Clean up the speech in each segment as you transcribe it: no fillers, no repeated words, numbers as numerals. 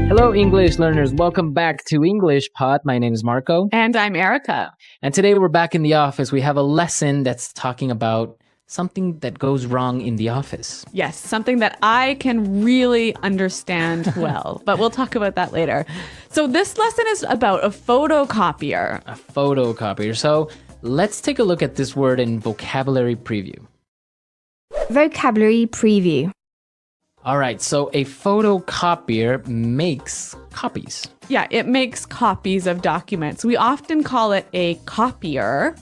Hello, English learners. Welcome back to English Pod. My name is Marco. And I'm Erica. And today we're back in the office. We have a lesson that's talking about something that goes wrong in the office. Yes, something that I can really understand well, but we'll talk about that later. So this lesson is about a photocopier. A photocopier. So let's take a look at this word in vocabulary preview. Vocabulary preview. All right, so a photocopier makes copies. Yeah, it makes copies of documents. We often call it a copier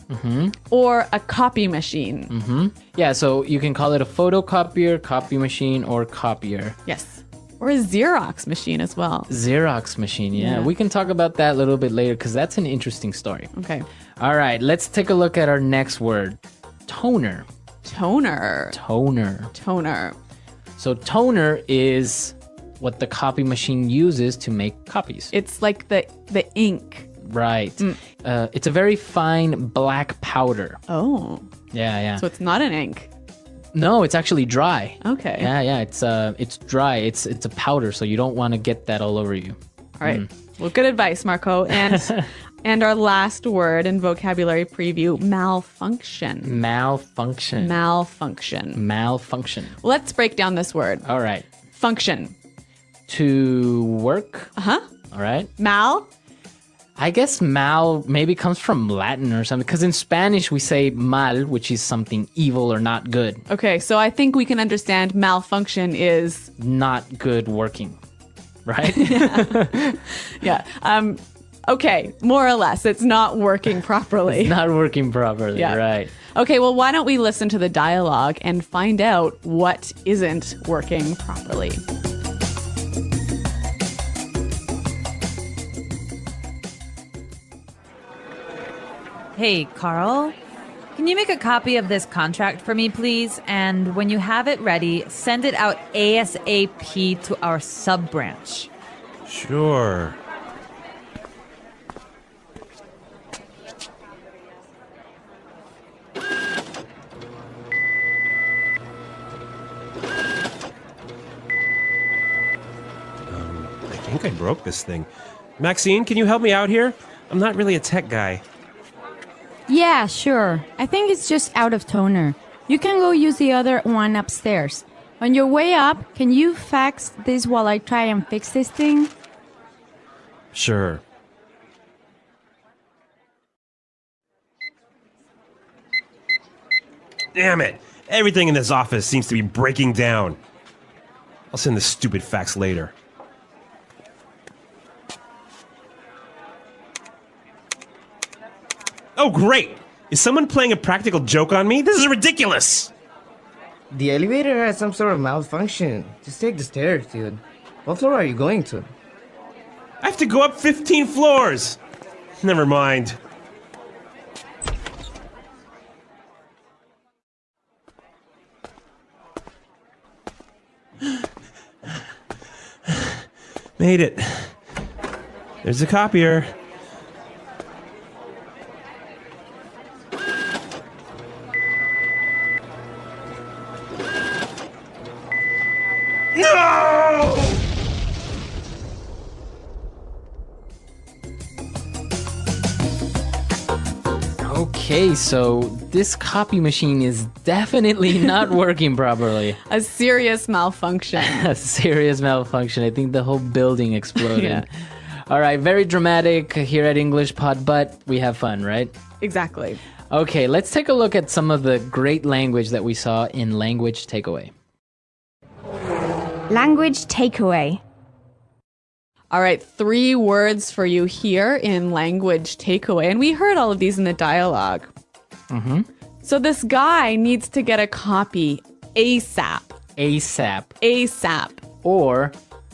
or a copy machine. Yeah, so you can call it a photocopier, copy machine, or copier. Yes. Or a Xerox machine as well. Xerox machine, yeah. We can talk about that a little bit later because that's an interesting story. Okay. All right, let's take a look at our next word. Toner. Toner. Toner. Toner. So toner is what the copy machine uses to make copies. It's like the ink. Right. It's a very fine black powder. Oh. Yeah. So it's not an ink. No, it's actually dry. Okay. Yeah. It's dry. It's a powder, so you don't want to get that all over you. All right. Well, good advice, Marco. And our last word in vocabulary preview, malfunction. Malfunction. Malfunction. Let's break down this word. All right. Function. To work. Uh-huh. All right. Mal? I guess mal maybe comes from Latin or something, because in Spanish we say mal, which is something evil or not good. Okay, so I think we can understand malfunction is... Not good working, right? Yeah. Okay, more or less. It's not working properly. It's not working properly, Yeah. right. Okay, well, why don't we listen to the dialogue and find out what isn't working properly? Hey, Carl, can you make a copy of this contract for me, please? And when you have it ready, send it out ASAP to our sub-branch. Sure. I think I broke this thing. Maxine, can you help me out here? I'm not really a tech guy. Yeah, sure. I think it's just out of toner. You can go use the other one upstairs. On your way up, can you fax this while I try and fix this thing? Sure. Damn it! Everything in this office seems to be breaking down. I'll send this stupid fax later. Oh, great! Is someone playing a practical joke on me? This is ridiculous! The elevator has some sort of malfunction. Just take the stairs, dude. What floor are you going to? I have to go up 15 floors! Never mind. Made it. There's a copier. No! Okay, so this copy machine is definitely not working properly. A serious malfunction. A serious malfunction. I think the whole building exploded. Yeah. All right, very dramatic here at English Pod, but we have fun, right? Exactly. Okay, let's take a look at some of the great language that we saw in Language Takeaway. Language takeaway. All right, 3 words for you here in language takeaway. And we heard all of these in the dialogue. So this guy needs to get a copy ASAP. ASAP. ASAP. Or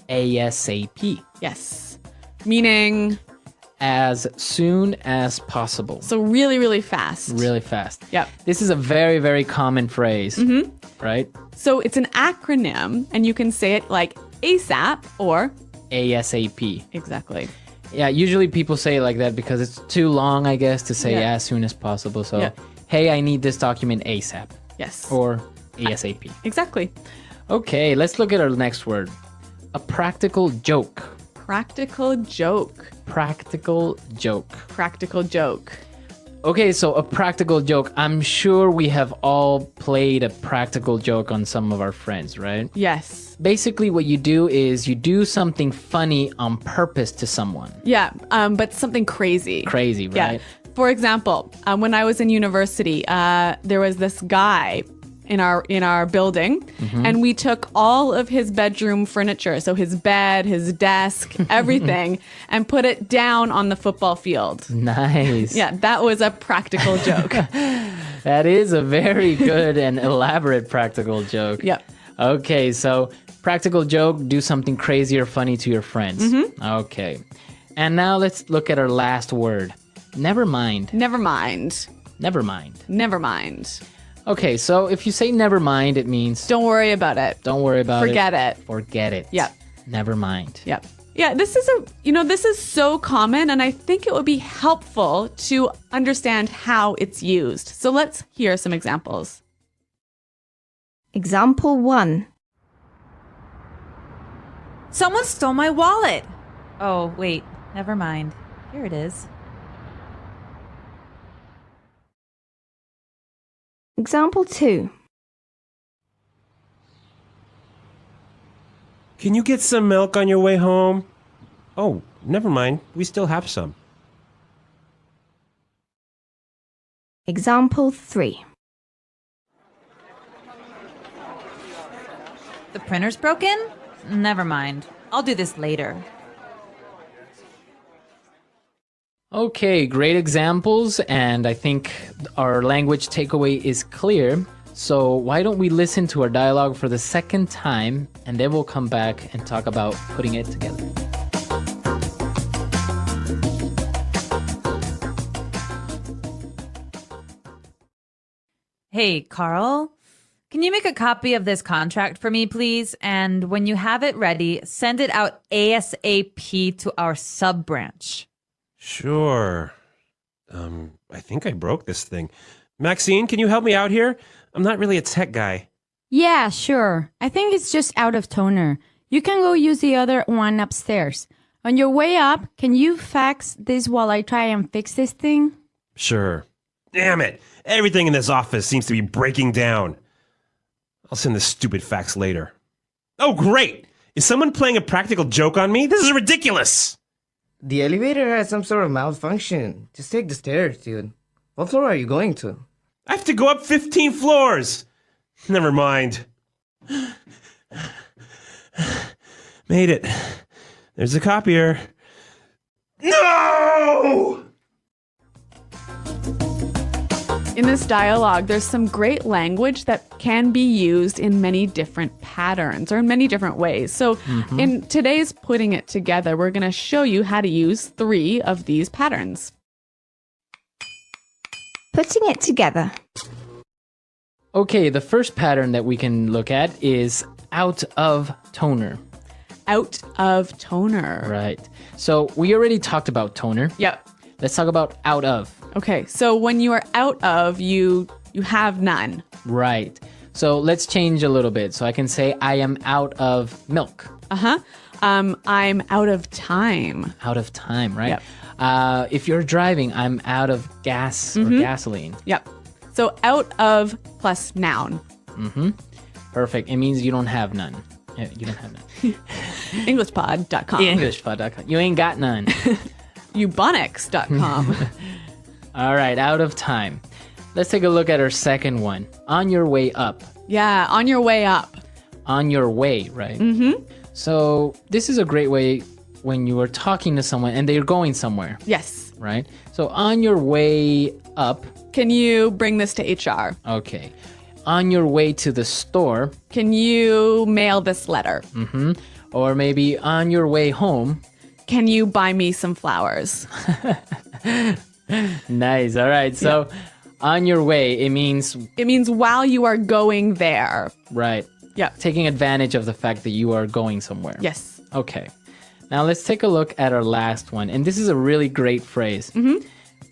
ASAP. Yes. Meaning? As soon as possible. So really, really fast. Really fast. Yep. This is a very, very common phrase, right? So it's an acronym, and you can say it like ASAP or ASAP. Exactly. Yeah, usually people say it like that because it's too long, I guess, to say Yeah. as soon as possible. So, Yeah. hey, I need this document ASAP. Yes. Or ASAP. Exactly. Okay, let's look at our next word. A practical joke. Practical joke. Practical joke. Practical joke. Okay, so a practical joke. I'm sure we have all played a practical joke on some of our friends, right? Yes. Basically, what you do is you do something funny on purpose to someone. Yeah, but something crazy. Crazy, right? Yeah. For example, when I was in university, there was this guy in our building, and we took all of his bedroom furniture, so his bed, his desk, everything, and put it down on the football field. Nice. Yeah, that was a practical joke. That is a very good and elaborate practical joke. Yep. Okay, so practical joke, do something crazy or funny to your friends. Okay. And now let's look at our last word. Never mind. Never mind. Never mind. Never mind. Okay, so if you say never mind, it means Don't worry about it. don't worry about Forget it. Forget it. Yep. Never mind. Yep. Yeah, this is so common, and I think it would be helpful to understand how it's used. So let's hear some examples. Example 1. Someone stole my wallet. Oh, wait. Never mind. Here it is. Example 2. Can you get some milk on your way home? Oh, never mind. We still have some. Example 3. The printer's broken? Never mind. I'll do this later. Okay, great examples, and I think our language takeaway is clear. So why don't we listen to our dialogue for the second time, and then we'll come back and talk about putting it together. Hey, Carl. Can you make a copy of this contract for me, please? And when you have it ready, send it out ASAP to our sub-branch. Sure. I think I broke this thing. Maxine, can you help me out here? I'm not really a tech guy. Yeah, sure. I think it's just out of toner. You can go use the other one upstairs. On your way up, can you fax this while I try and fix this thing? Sure. Damn it. Everything in this office seems to be breaking down. I'll send this stupid fax later. Oh, great. Is someone playing a practical joke on me? This is ridiculous. The elevator has some sort of malfunction. Just take the stairs, dude. What floor are you going to? I have to go up 15 floors. Never mind. Made it. There's a copier. No! In this dialogue, there's some great language that can be used in many different patterns or in many different ways. So in today's Putting It Together, we're going to show you how to use 3 of these patterns. Putting it together. Okay, the first pattern that we can look at is out of toner. Out of toner. Right. So we already talked about toner. Yep. Let's talk about out of. Okay, so when you are out of, you have none. Right. So let's change a little bit. So I can say I am out of milk. I'm out of time. Out of time, right? Yep. If you're driving, I'm out of gas or gasoline. Yep. So out of plus noun. Perfect. It means you don't have none. Yeah, you don't have none. Englishpod.com. Englishpod.com. You ain't got none. Ubonics.com. All right, out of time. Let's take a look at our second one. On your way up. Yeah, on your way up. On your way, right? So this is a great way when you are talking to someone and they're going somewhere, Yes. right? So on your way up. Can you bring this to HR? Okay. On your way to the store. Can you mail this letter? Or maybe on your way home. Can you buy me some flowers? Nice. All right. So on your way, it means, It means while you are going there. right, Yeah. taking advantage of the fact that you are going somewhere. Yes. Okay. Now let's take a look at our last one. And this is a really great phrase.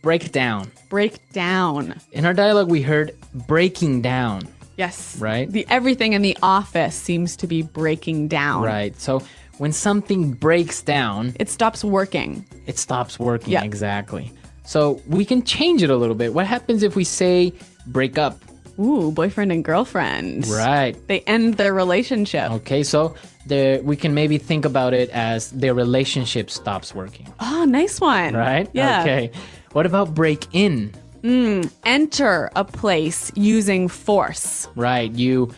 Break down. Break down. In our dialogue, we heard breaking down. Yes. Right? Everything in the office seems to be breaking down. Right. So when something breaks down, It stops working. it stops working. Yeah. Exactly. So we can change it a little bit. What happens if we say break up? Ooh, boyfriend and girlfriend. Right. They end their relationship. Okay, so we can maybe think about it as their relationship stops working. Oh, nice one. Right? Yeah. Okay. What about break in? Enter a place using force. Right. You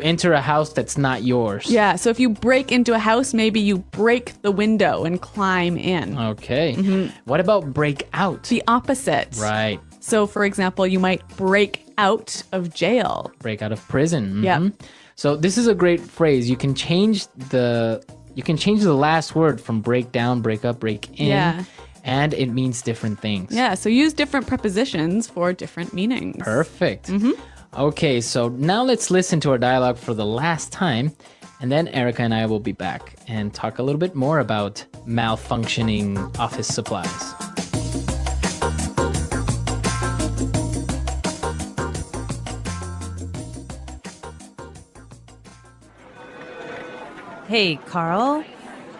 enter a house that's not yours. Yeah, so if you break into a house, maybe you break the window and climb in. Okay. What about break out? The opposite. Right. So, for example, you might break out of jail. Break out of prison. Yeah. Mhm. So this is a great phrase. You can change the last word from break down, break up, break in. Yeah. And it means different things. Yeah, so use different prepositions for different meanings. Perfect. Okay, so now let's listen to our dialogue for the last time, and then Erica and I will be back and talk a little bit more about malfunctioning office supplies. Hey, Carl,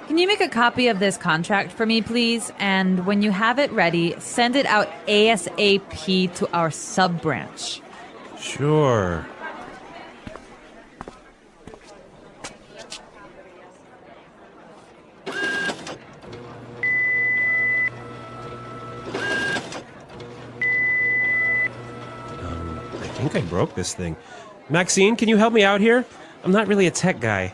can you make a copy of this contract for me, please? And when you have it ready, send it out ASAP to our sub-branch. Sure. I think I broke this thing. Maxine, can you help me out here? I'm not really a tech guy.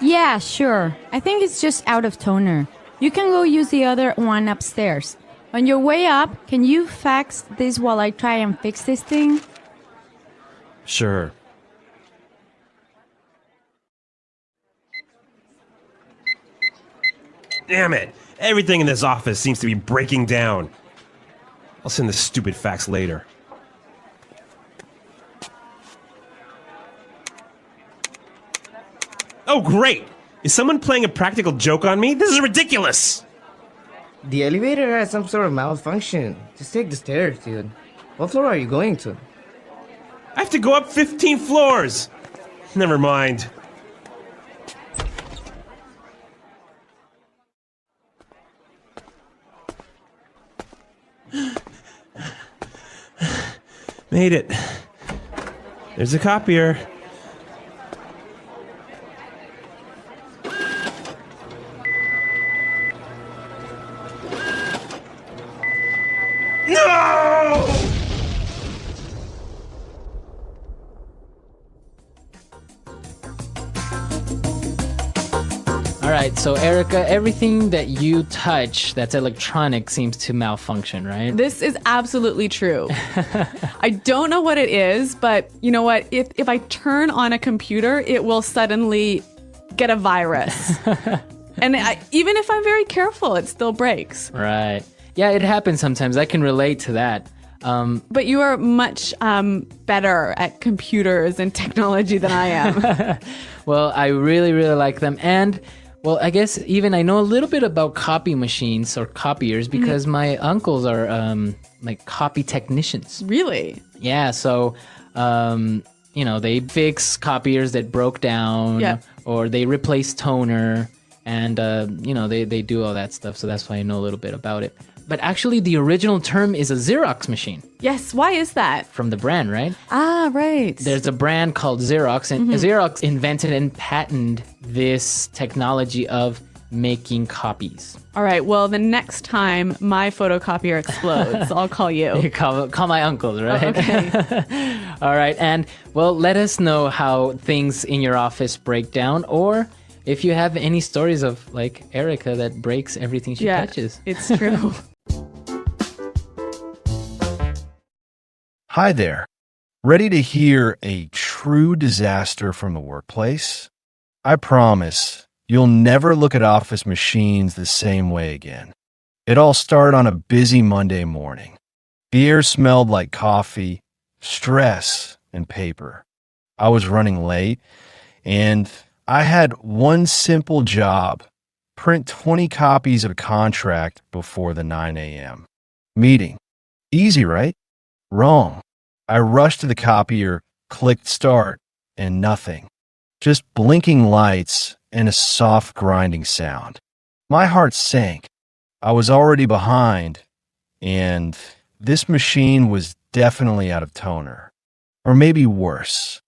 Yeah, sure. I think it's just out of toner. You can go use the other one upstairs. On your way up, can you fax this while I try and fix this thing? Sure. Damn it! Everything in this office seems to be breaking down. I'll send this stupid fax later. Oh, great! Is someone playing a practical joke on me? This is ridiculous! The elevator has some sort of malfunction. Just take the stairs, dude. What floor are you going to? I have to go up 15 floors! Never mind. Made it. There's a copier. No! All right, so Erica, everything that you touch that's electronic seems to malfunction, right? This is absolutely true. I don't know what it is, but you know what? If I turn on a computer, it will suddenly get a virus. And even if I'm very careful, it still breaks. Right. Yeah, it happens sometimes. I can relate to that. But you are much better at computers and technology than I am. Well, I really, really like them. And, well, I guess even I know a little bit about copy machines or copiers because my uncles are like copy technicians. Really? Yeah, so, they fix copiers that broke down Yeah. or they replace toner and, they do all that stuff. So that's why I know a little bit about it. But actually, the original term is a Xerox machine Yes. Why is that? from the brand, right? Ah, right. There's a brand called Xerox, and Xerox invented and patented this technology of making copies. All right. Well, the next time my photocopier explodes, I'll call you. You call my uncles, right? Okay. All right. And, well, let us know how things in your office break down, or if you have any stories of, like, Erica that breaks everything she touches. It's true. Hi there. Ready to hear a true disaster from the workplace? I promise you'll never look at office machines the same way again. It all started on a busy Monday morning. The air smelled like coffee, stress, and paper. I was running late, and I had one simple job: print 20 copies of a contract before the 9 a.m. meeting. Easy, right? Wrong. I rushed to the copier, clicked start, and nothing. Just blinking lights and a soft grinding sound. My heart sank. I was already behind, and this machine was definitely out of toner. Or maybe worse.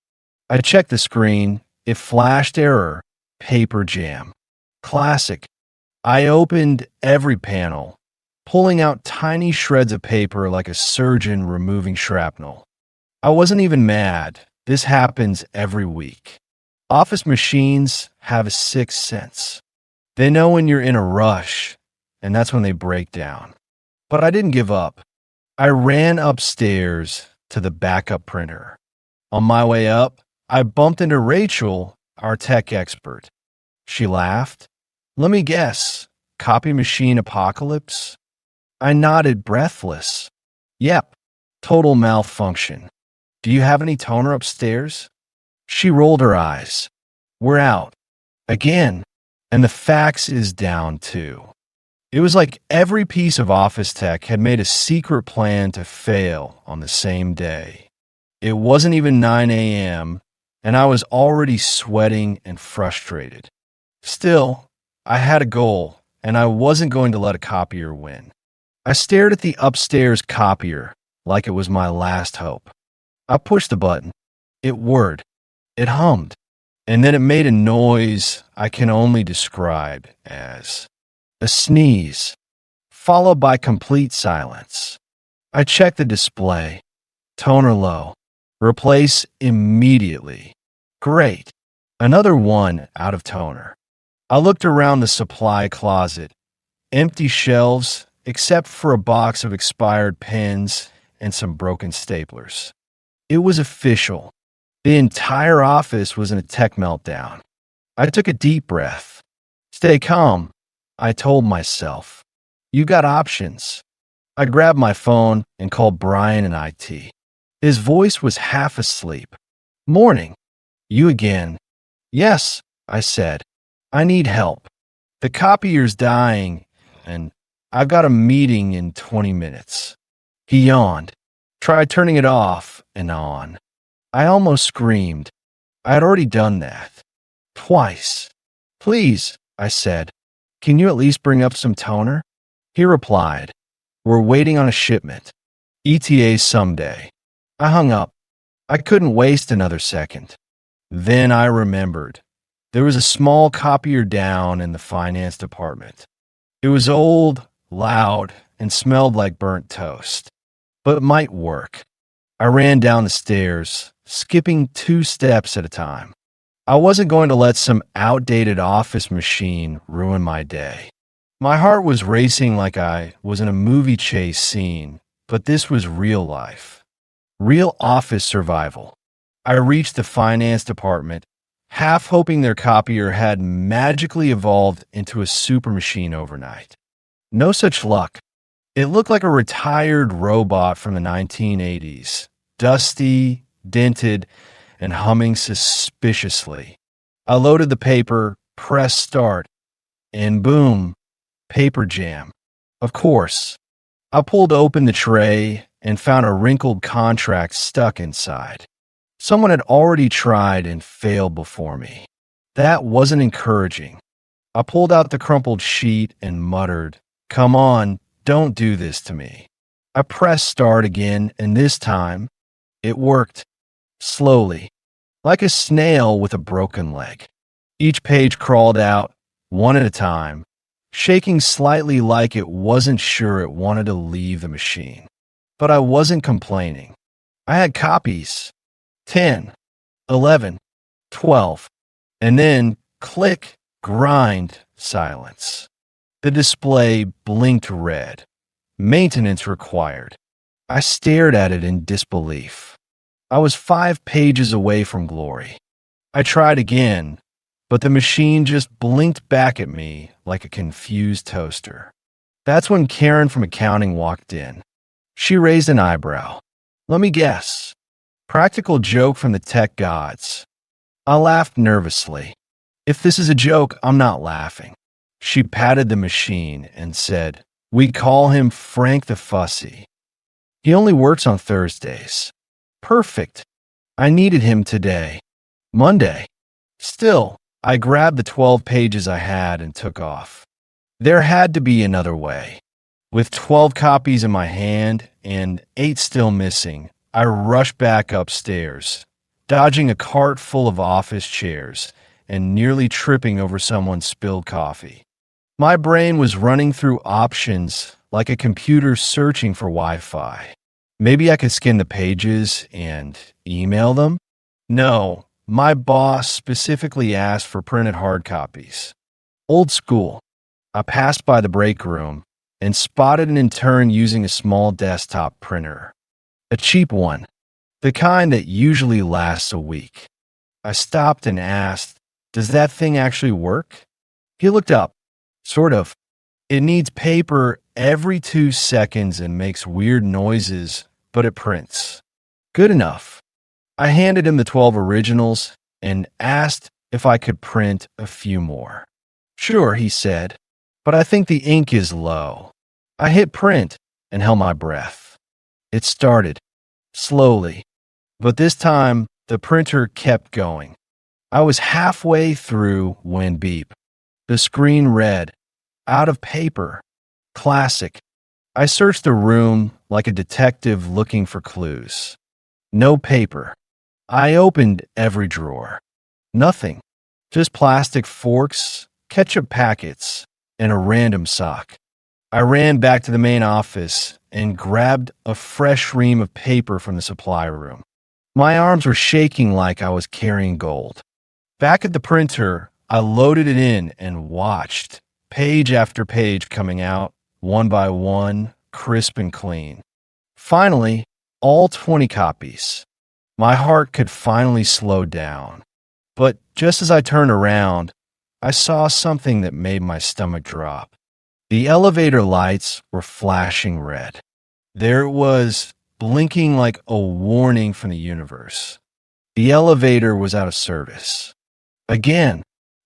I checked the screen. It flashed error, paper jam. Classic. I opened every panel, pulling out tiny shreds of paper like a surgeon removing shrapnel. I wasn't even mad. This happens every week. Office machines have a sixth sense. They know when you're in a rush, and that's when they break down. But I didn't give up. I ran upstairs to the backup printer. On my way up, I bumped into Rachel, our tech expert. She laughed. Let me guess, copy machine apocalypse? I nodded, breathless. Yep, total malfunction. Do you have any toner upstairs? She rolled her eyes. We're out. Again. And the fax is down too. It was like every piece of office tech had made a secret plan to fail on the same day. It wasn't even 9 a.m., and I was already sweating and frustrated. Still, I had a goal, and I wasn't going to let a copier win. I stared at the upstairs copier like it was my last hope. I pushed the button. It whirred. It hummed. And then it made a noise I can only describe as a sneeze, followed by complete silence. I checked the display. Toner low. Replace immediately. Great. Another one out of toner. I looked around the supply closet. Empty shelves, except for a box of expired pens and some broken staplers. It was official. The entire office was in a tech meltdown. I took a deep breath. Stay calm, I told myself. You got options. I grabbed my phone and called Brian in IT. His voice was half asleep. Morning. You again. Yes, I said. I need help. The copier's dying, and I've got a meeting in 20 minutes. He yawned. Tried turning it off and on. I almost screamed. I had already done that. Twice. Please, I said. Can you at least bring up some toner? He replied. We're waiting on a shipment. ETA someday. I hung up. I couldn't waste another second. Then I remembered. There was a small copier down in the finance department. It was old, loud, and smelled like burnt toast. But it might work. I ran down the stairs, skipping 2 steps at a time. I wasn't going to let some outdated office machine ruin my day. My heart was racing like I was in a movie chase scene, but this was real life. Real office survival. I reached the finance department, half hoping their copier had magically evolved into a super machine overnight. No such luck. It looked like a retired robot from the 1980s, dusty, dented, and humming suspiciously. I loaded the paper, pressed start, and boom, paper jam. Of course. I pulled open the tray and found a wrinkled contract stuck inside. Someone had already tried and failed before me. That wasn't encouraging. I pulled out the crumpled sheet and muttered, "Come on, don't do this to me." I pressed start again, and this time, it worked. Slowly, like a snail with a broken leg. Each page crawled out, one at a time, shaking slightly like it wasn't sure it wanted to leave the machine. But I wasn't complaining. I had copies. 10, 11, 12, and then click, grind, silence. The display blinked red. Maintenance required. I stared at it in disbelief. I was 5 pages away from glory. I tried again, but the machine just blinked back at me like a confused toaster. That's when Karen from accounting walked in. She raised an eyebrow. Let me guess. Practical joke from the tech gods. I laughed nervously. If this is a joke, I'm not laughing. She patted the machine and said, "We call him Frank the Fussy. He only works on Thursdays." Perfect. I needed him today. Monday. Still, I grabbed the 12 pages I had and took off. There had to be another way. With 12 copies in my hand and 8 still missing, I rushed back upstairs, dodging a cart full of office chairs and nearly tripping over someone's spilled coffee. My brain was running through options like a computer searching for Wi-Fi. Maybe I could scan the pages and email them? No, my boss specifically asked for printed hard copies. Old school. I passed by the break room and spotted an intern using a small desktop printer. A cheap one, the kind that usually lasts a week. I stopped and asked, "Does that thing actually work?" He looked up. Sort of. It needs paper every 2 seconds and makes weird noises, but it prints. Good enough. I handed him the 12 originals and asked if I could print a few more. Sure, he said, but I think the ink is low. I hit print and held my breath. It started, slowly, but this time the printer kept going. I was halfway through when beep. The screen read, "Out of paper. Classic." I searched the room like a detective looking for clues. No paper. I opened every drawer. Nothing. Just plastic forks, ketchup packets, and a random sock. I ran back to the main office and grabbed a fresh ream of paper from the supply room. My arms were shaking like I was carrying gold. Back at the printer, I loaded it in and watched, page after page coming out, one by one, crisp and clean. Finally, all 20 copies. My heart could finally slow down. But just as I turned around, I saw something that made my stomach drop. The elevator lights were flashing red. There it was, blinking like a warning from the universe. The elevator was out of service. Again,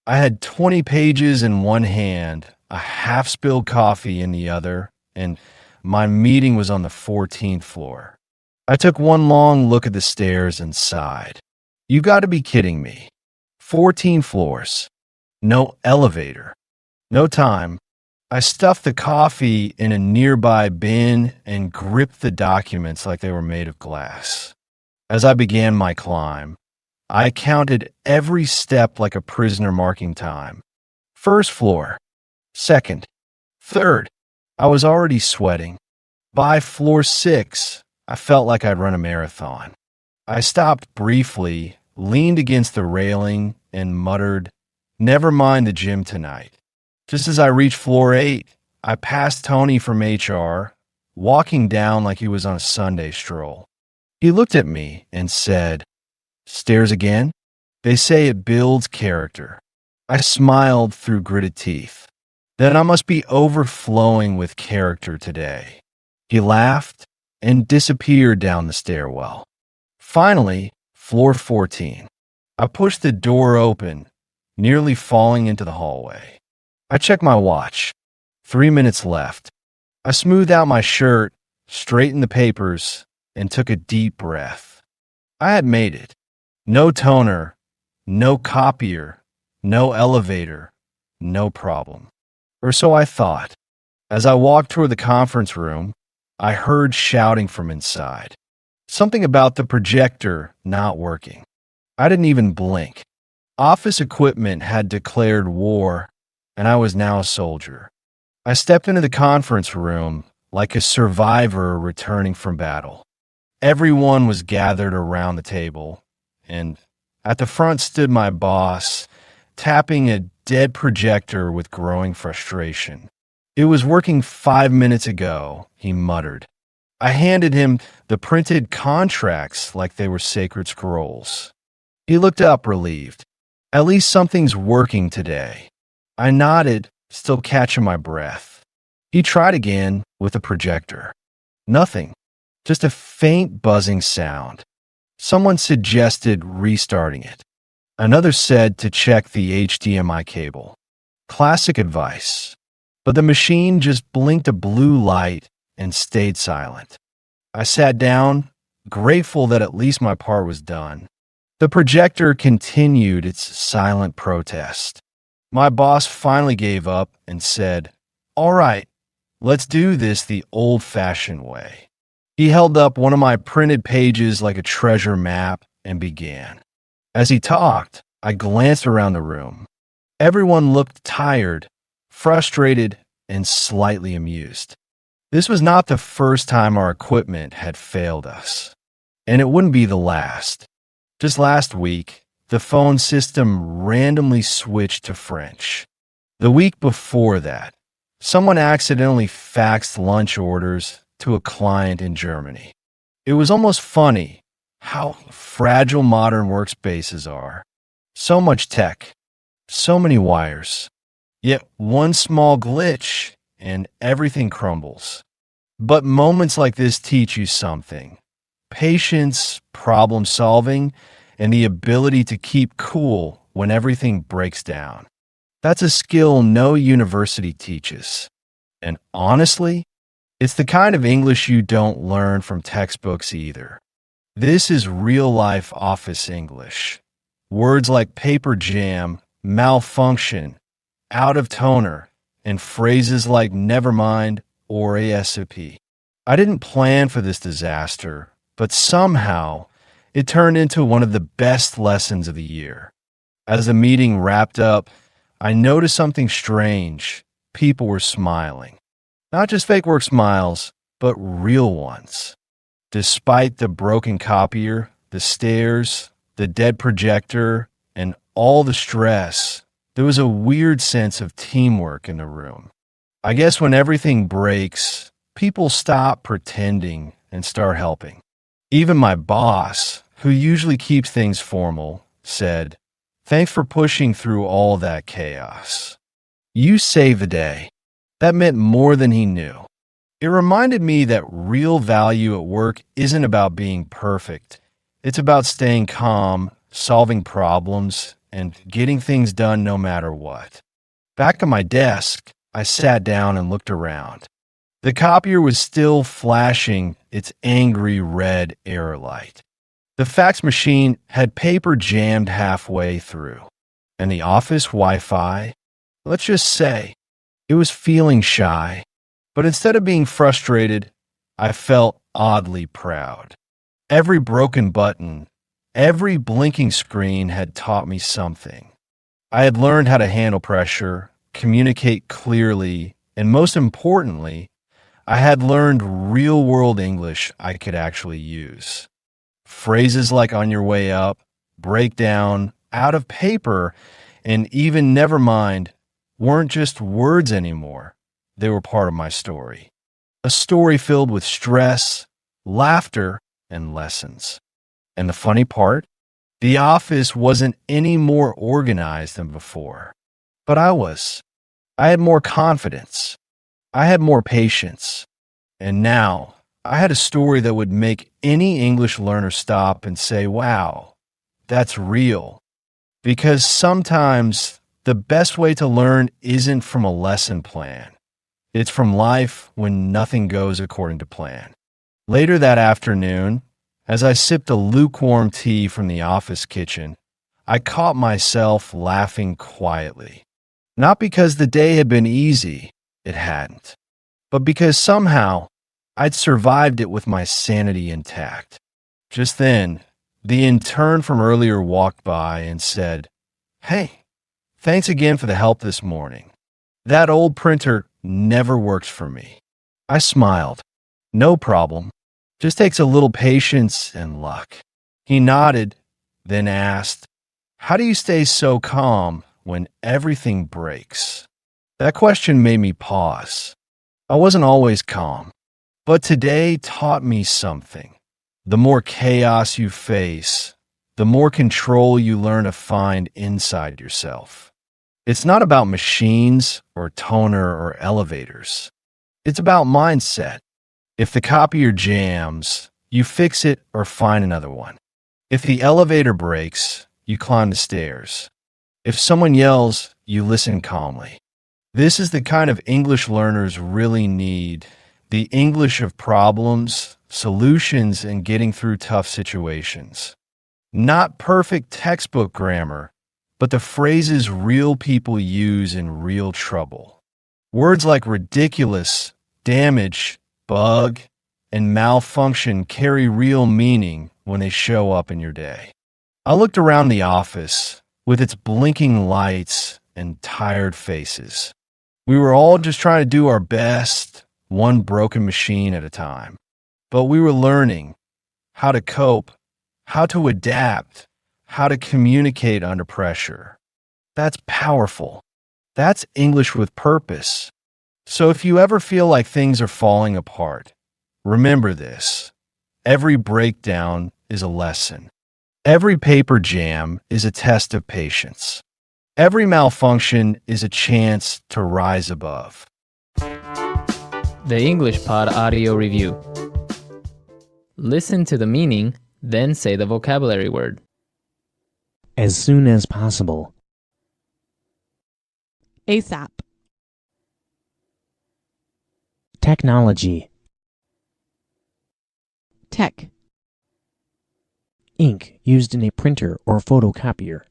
I had 20 pages in one hand, a half-spilled coffee in the other, and my meeting was on the 14th floor. I took one long look at the stairs and sighed. You got to be kidding me. 14 floors. No elevator. No time. I stuffed the coffee in a nearby bin and gripped the documents like they were made of glass. As I began my climb, I counted every step like a prisoner marking time. First floor. Second. Third. I was already sweating. By floor 6, I felt like I'd run a marathon. I stopped briefly, leaned against the railing, and muttered, "Never mind the gym tonight." Just as I reached floor 8, I passed Tony from HR, walking down like he was on a Sunday stroll. He looked at me and said, "Stairs again? They say it builds character." I smiled through gritted teeth. Then I must be overflowing with character today. He laughed and disappeared down the stairwell. Finally, floor 14. I pushed the door open, nearly falling into the hallway. I checked my watch. 3 minutes left. I smoothed out my shirt, straightened the papers, and took a deep breath. I had made it. No toner, no copier, no elevator, no problem. Or so I thought. As I walked toward the conference room, I heard shouting from inside. Something about the projector not working. I didn't even blink. Office equipment had declared war, and I was now a soldier. I stepped into the conference room like a survivor returning from battle. Everyone was gathered around the table, and at the front stood my boss, tapping a dead projector with growing frustration. "It was working 5 minutes ago," he muttered. I handed him the printed contracts like they were sacred scrolls. He looked up, relieved. "At least something's working today." I nodded, still catching my breath. He tried again with the projector. Nothing. Just a faint buzzing sound. Someone suggested restarting it. Another said to check the HDMI cable. Classic advice. But the machine just blinked a blue light and stayed silent. I sat down grateful that at least my part was done. The projector continued its silent protest. My boss finally gave up and said, "All right, let's do this the old-fashioned way." He held up one of my printed pages like a treasure map and began. As he talked, I glanced around the room. Everyone looked tired, frustrated, and slightly amused. This was not the first time our equipment had failed us, and it wouldn't be the last. Just last week, the phone system randomly switched to French. The week before that, someone accidentally faxed lunch orders to a client in Germany. It was almost funny how fragile modern workspaces are. So much tech, so many wires. Yet one small glitch and everything crumbles. But moments like this teach you something. Patience, problem solving, and the ability to keep cool when everything breaks down. That's a skill no university teaches. And honestly, it's the kind of English you don't learn from textbooks either. This is real-life office English. Words like paper jam, malfunction, out of toner, and phrases like never mind or ASAP. I didn't plan for this disaster, but somehow it turned into one of the best lessons of the year. As the meeting wrapped up, I noticed something strange. People were smiling. Not just fake work smiles, but real ones. Despite the broken copier, the stairs, the dead projector, and all the stress, there was a weird sense of teamwork in the room. I guess when everything breaks, people stop pretending and start helping. Even my boss, who usually keeps things formal, said, "Thanks for pushing through all that chaos. You saved the day." That meant more than he knew. It reminded me that real value at work isn't about being perfect. It's about staying calm, solving problems, and getting things done no matter what. Back at my desk, I sat down and looked around. The copier was still flashing its angry red error light. The fax machine had paper jammed halfway through. And the office Wi-Fi, let's just say, it was feeling shy. But instead of being frustrated, I felt oddly proud. Every broken button, every blinking screen had taught me something. I had learned how to handle pressure, communicate clearly, and most importantly, I had learned real-world English I could actually use. Phrases like "on your way up," "breakdown," "out of paper," and even "never mind" weren't just words anymore. They were part of my story. A story filled with stress, laughter, and lessons. And the funny part? The office wasn't any more organized than before. But I was. I had more confidence. I had more patience. And now, I had a story that would make any English learner stop and say, "Wow, that's real." Because sometimes the best way to learn isn't from a lesson plan. It's from life when nothing goes according to plan. Later that afternoon, as I sipped a lukewarm tea from the office kitchen, I caught myself laughing quietly. Not because the day had been easy, it hadn't, but because somehow I'd survived it with my sanity intact. Just then, the intern from earlier walked by and said, "Hey, thanks again for the help this morning. That old printer never works for me." I smiled. "No problem. Just takes a little patience and luck." He nodded, then asked, "How do you stay so calm when everything breaks?" That question made me pause. I wasn't always calm, but today taught me something. The more chaos you face, the more control you learn to find inside yourself. It's not about machines or toner or elevators. It's about mindset. If the copier jams, you fix it or find another one. If the elevator breaks, you climb the stairs. If someone yells, you listen calmly. This is the kind of English learners really need. the English of problems, solutions, and getting through tough situations. Not perfect textbook grammar, but the phrases real people use in real trouble. Words like ridiculous, damage, bug, and malfunction carry real meaning when they show up in your day. I looked around the office with its blinking lights and tired faces. We were all just trying to do our best, one broken machine at a time. But we were learning how to cope, how to adapt, how to communicate under pressure. That's powerful. That's English with purpose. So if you ever feel like things are falling apart, remember this. Every breakdown is a lesson. Every paper jam is a test of patience. Every malfunction is a chance to rise above. The English Pod Audio Review. Listen to the meaning, then say the vocabulary word. As soon as possible. ASAP. Technology. Tech. Ink used in a printer or photocopier.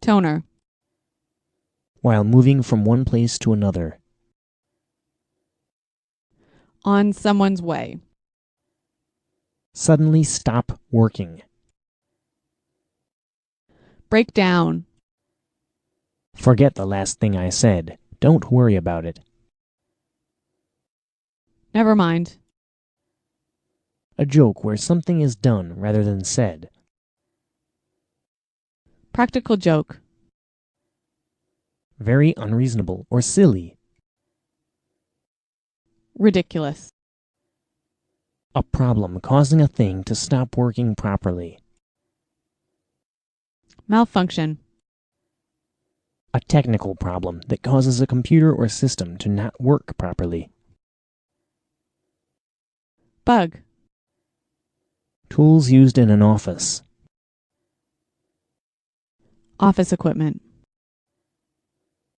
Toner. While moving from one place to another. On someone's way. Suddenly stop working. Break down. Forget the last thing I said. Don't worry about it. Never mind. A joke where something is done rather than said. Practical joke. Very unreasonable or silly. Ridiculous. A problem causing a thing to stop working properly. Malfunction. A technical problem that causes a computer or system to not work properly. Bug. Tools used in an office. Office equipment.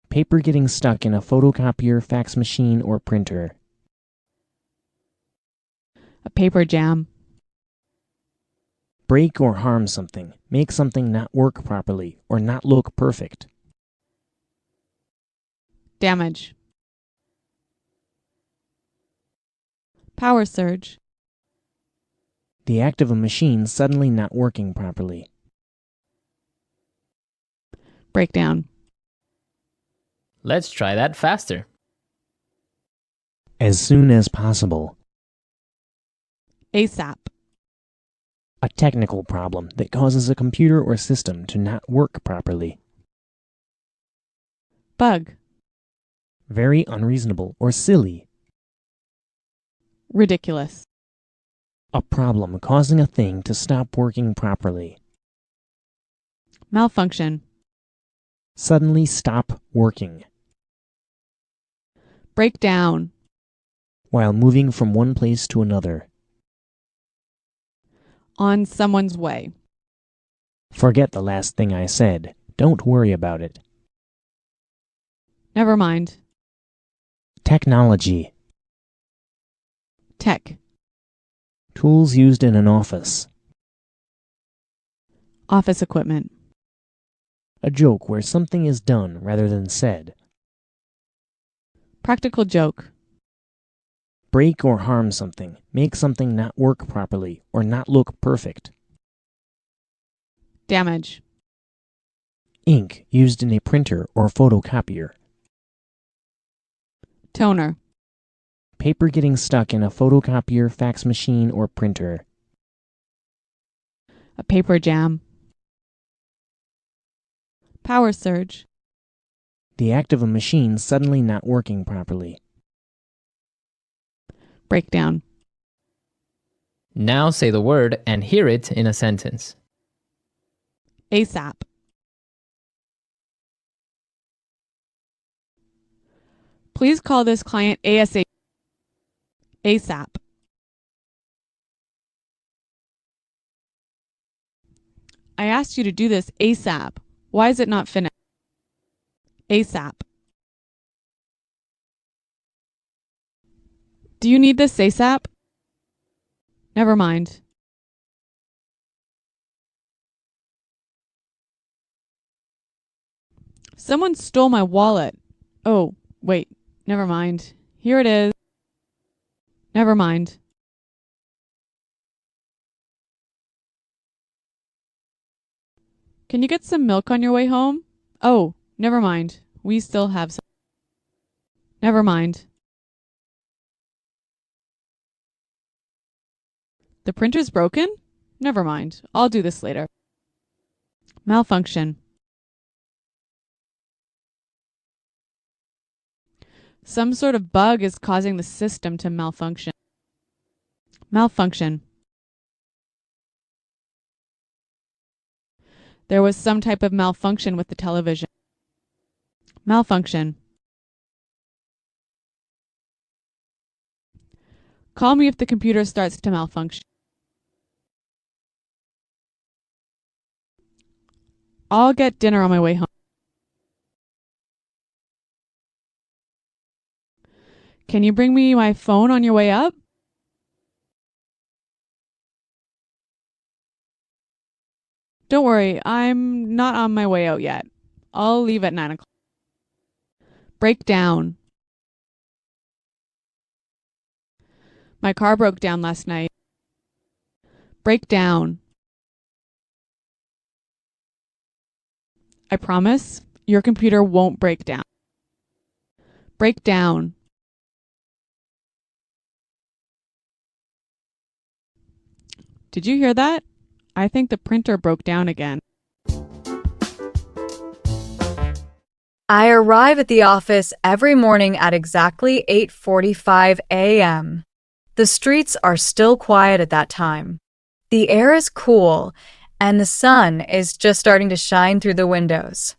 Paper getting stuck in a photocopier, fax machine, or printer. A paper jam. Break or harm something. Make something not work properly or not look perfect. Damage. Power surge. The act of a machine suddenly not working properly. Breakdown. Let's try that faster. As soon as possible. ASAP. A technical problem that causes a computer or system to not work properly. Bug. Very unreasonable or silly. Ridiculous. A problem causing a thing to stop working properly. Malfunction. Suddenly stop working. Break down. While moving from one place to another. On someone's way. Forget the last thing I said. Don't worry about it. Never mind. Technology. Tech. Tools used in an office. Office equipment. A joke where something is done rather than said. Practical joke. Break or harm something. Make something not work properly or not look perfect. Damage. Ink used in a printer or photocopier. Toner. Paper getting stuck in a photocopier, fax machine, or printer. A paper jam. Power surge. The act of a machine suddenly not working properly. Breakdown. Now say the word and hear it in a sentence. ASAP. Please call this client ASAP. ASAP. I asked you to do this ASAP. Why is it not finished? ASAP. Do you need this ASAP? Never mind. Someone stole my wallet. Oh, wait. Never mind. Here it is. Never mind. Can you get some milk on your way home? Oh, never mind. We still have some. Never mind. The printer's broken? Never mind. I'll do this later. Malfunction. Some sort of bug is causing the system to malfunction. Malfunction. There was some type of malfunction with the television. Malfunction. Call me if the computer starts to malfunction. I'll get dinner on my way home. Can you bring me my phone on your way up? Don't worry, I'm not on my way out yet. I'll leave at 9 o'clock. Break down. My car broke down last night. Break down. I promise, your computer won't break down. Break down. Did you hear that? I think the printer broke down again. I arrive at the office every morning at exactly 8:45 a.m. The streets are still quiet at that time. The air is cool, and the sun is just starting to shine through the windows.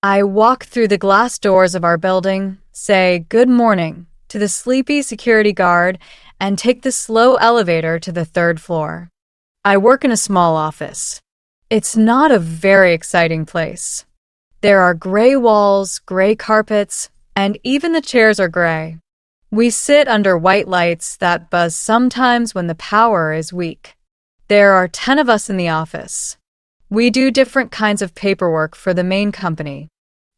I walk through the glass doors of our building, say good morning to the sleepy security guard, and take the slow elevator to the 3rd floor. I work in a small office. It's not a very exciting place. There are gray walls, gray carpets, and even the chairs are gray. We sit under white lights that buzz sometimes when the power is weak. There are 10 of us in the office. We do different kinds of paperwork for the main company.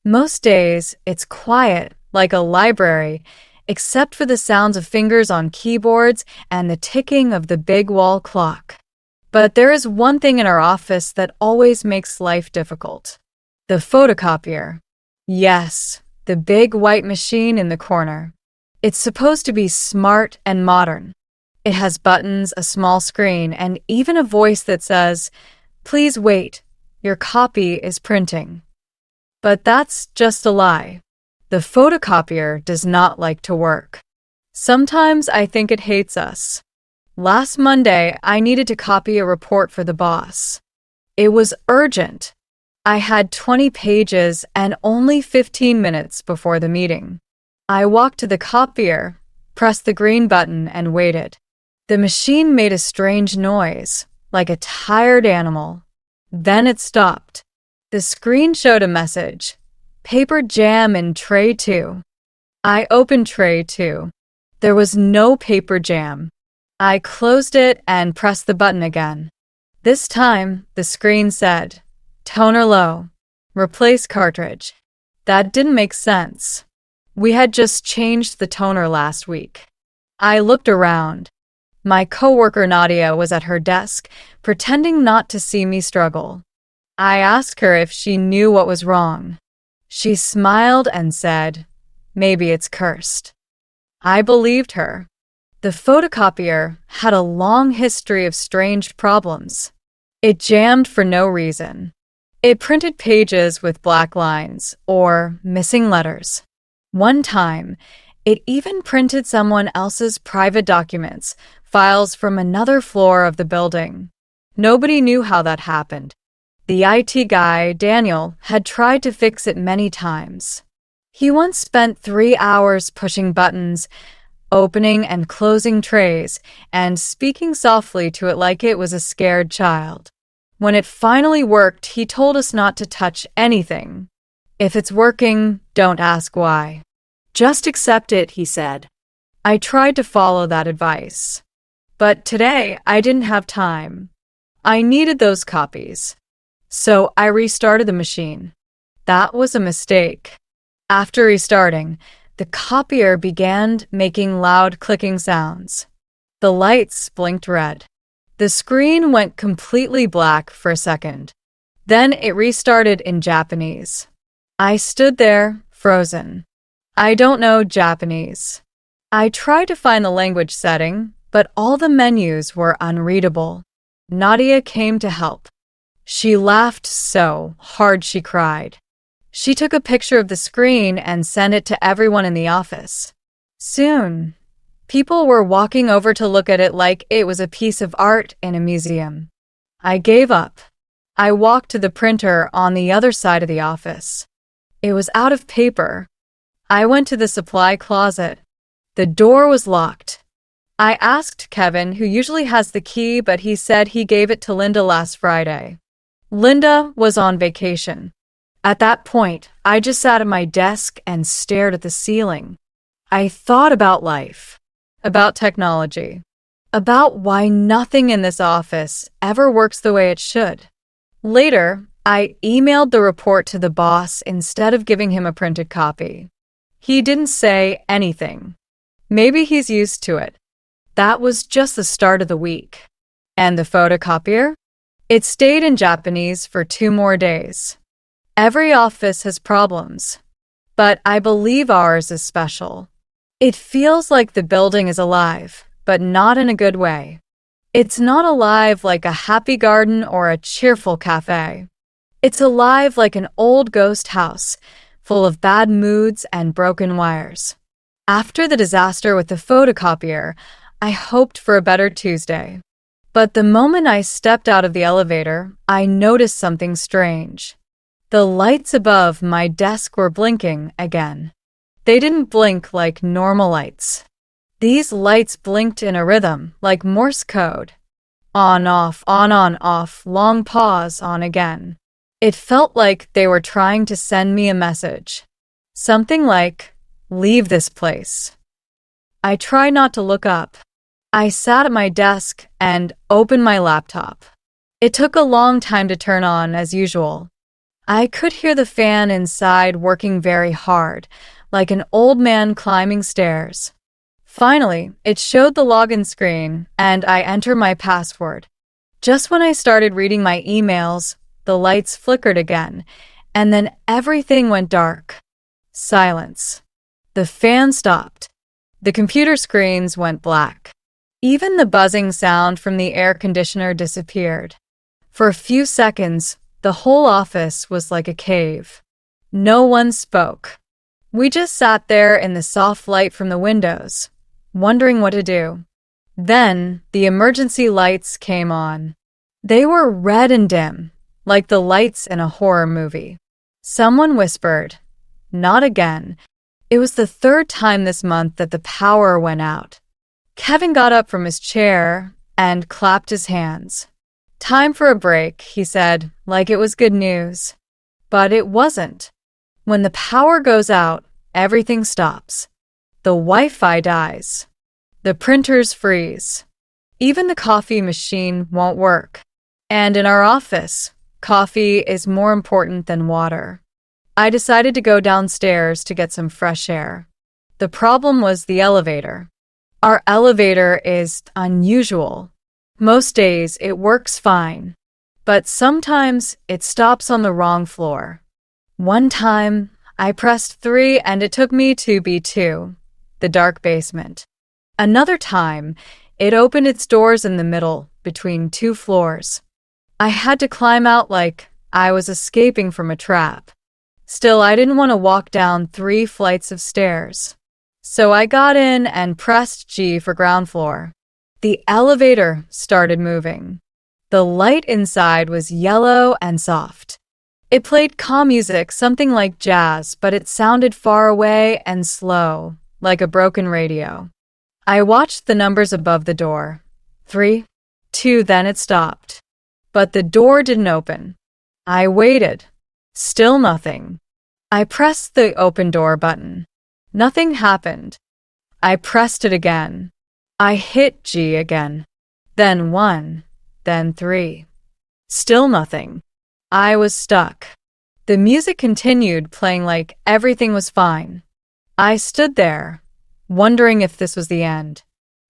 Most days, it's quiet, like a library, except for the sounds of fingers on keyboards and the ticking of the big wall clock. But there is one thing in our office that always makes life difficult. The photocopier. Yes, the big white machine in the corner. It's supposed to be smart and modern. It has buttons, a small screen, and even a voice that says, "Please wait, your copy is printing." But that's just a lie. The photocopier does not like to work. Sometimes I think it hates us. Last Monday, I needed to copy a report for the boss. It was urgent. I had 20 pages and only 15 minutes before the meeting. I walked to the copier, pressed the green button, and waited. The machine made a strange noise, like a tired animal. Then it stopped. The screen showed a message, "Paper jam in tray 2." I opened tray 2. There was no paper jam. I closed it and pressed the button again. This time, the screen said, "Toner low. Replace cartridge." That didn't make sense. We had just changed the toner last week. I looked around. My coworker Nadia was at her desk, pretending not to see me struggle. I asked her if she knew what was wrong. She smiled and said, "Maybe it's cursed." I believed her. The photocopier had a long history of strange problems. It jammed for no reason. It printed pages with black lines or missing letters. One time, it even printed someone else's private documents, files from another floor of the building. Nobody knew how that happened. The IT guy, Daniel, had tried to fix it many times. He once spent 3 hours pushing buttons, opening and closing trays, and speaking softly to it like it was a scared child. When it finally worked, he told us not to touch anything. If it's working, don't ask why. Just accept it, he said. I tried to follow that advice. But today, I didn't have time. I needed those copies. So I restarted the machine. That was a mistake. After restarting, the copier began making loud clicking sounds. The lights blinked red. The screen went completely black for a second. Then it restarted in Japanese. I stood there, frozen. I don't know Japanese. I tried to find the language setting, but all the menus were unreadable. Nadia came to help. She laughed so hard she cried. She took a picture of the screen and sent it to everyone in the office. Soon, people were walking over to look at it like it was a piece of art in a museum. I gave up. I walked to the printer on the other side of the office. It was out of paper. I went to the supply closet. The door was locked. I asked Kevin, who usually has the key, but he said he gave it to Linda last Friday. Linda was on vacation. At that point, I just sat at my desk and stared at the ceiling. I thought about life, about technology, about why nothing in this office ever works the way it should. Later, I emailed the report to the boss instead of giving him a printed copy. He didn't say anything. Maybe he's used to it. That was just the start of the week. And the photocopier? It stayed in Japanese for 2 more days. Every office has problems, but I believe ours is special. It feels like the building is alive, but not in a good way. It's not alive like a happy garden or a cheerful cafe. It's alive like an old ghost house, full of bad moods and broken wires. After the disaster with the photocopier, I hoped for a better Tuesday. But the moment I stepped out of the elevator, I noticed something strange. The lights above my desk were blinking again. They didn't blink like normal lights. These lights blinked in a rhythm, like Morse code. On, off, on, off, long pause, on again. It felt like they were trying to send me a message. Something like, leave this place. I tried not to look up. I sat at my desk and opened my laptop. It took a long time to turn on, as usual. I could hear the fan inside working very hard, like an old man climbing stairs. Finally, it showed the login screen, and I entered my password. Just when I started reading my emails, the lights flickered again, and then everything went dark. Silence. The fan stopped. The computer screens went black. Even the buzzing sound from the air conditioner disappeared. For a few seconds, the whole office was like a cave. No one spoke. We just sat there in the soft light from the windows, wondering what to do. Then, the emergency lights came on. They were red and dim, like the lights in a horror movie. Someone whispered, "Not again." It was the 3rd time this month that the power went out. Kevin got up from his chair and clapped his hands. "Time for a break," he said, like it was good news. But it wasn't. When the power goes out, everything stops. The Wi-Fi dies. The printers freeze. Even the coffee machine won't work. And in our office, coffee is more important than water. I decided to go downstairs to get some fresh air. The problem was the elevator. Our elevator is unusual. Most days it works fine, but sometimes it stops on the wrong floor. One time, I pressed 3 and it took me to B2, the dark basement. Another time, it opened its doors in the middle, between 2 floors. I had to climb out like I was escaping from a trap. Still, I didn't want to walk down 3 flights of stairs. So I got in and pressed G for ground floor. The elevator started moving. The light inside was yellow and soft. It played calm music, something like jazz, but it sounded far away and slow, like a broken radio. I watched the numbers above the door. 3, 2, then it stopped. But the door didn't open. I waited. Still nothing. I pressed the open door button. Nothing happened. I pressed it again. I hit G again. Then 1, then 3. Still nothing. I was stuck. The music continued playing like everything was fine. I stood there, wondering if this was the end.